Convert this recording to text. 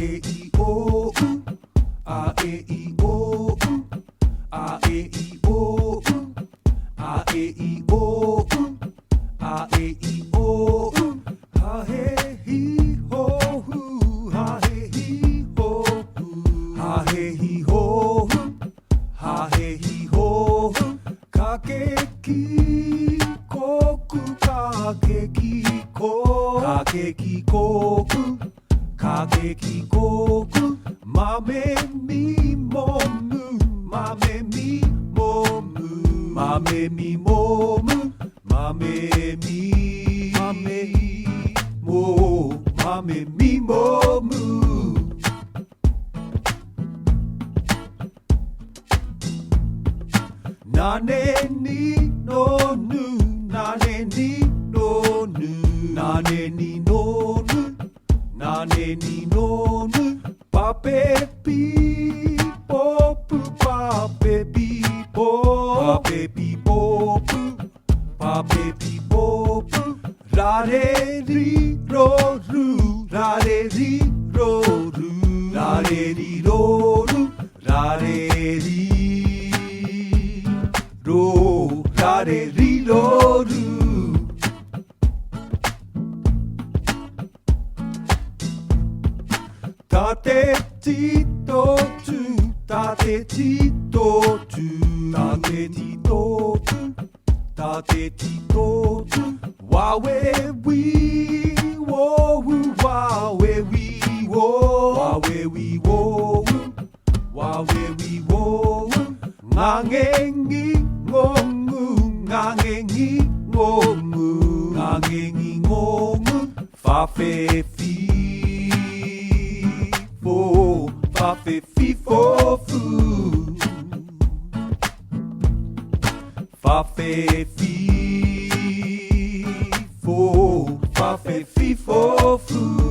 えいおうあえいおうあえいおうあえいおうあえいおうはへひほふはへひほふはへひほふはへひほふかけきこくかけきこかけきこくかけきこくまめみもむまめみもむまめみもむまめみまめもまめみもむなねにのぬなねにのぬなねにのぬなねにのぬパペピポプパペピポパペピポプパペピポプラレリロルラレリロルラレリロルラレリロラレリロルたてちとつたてちとつたてちとつたてちとつわwe we wo wa we we wo wa we we wo wa we we wo ngangengi ngongu ngangengi ngongu ngangengi ngongu fa fe fi fo fa fe fi fo fu fa fe fi fo fa fe fi fo fu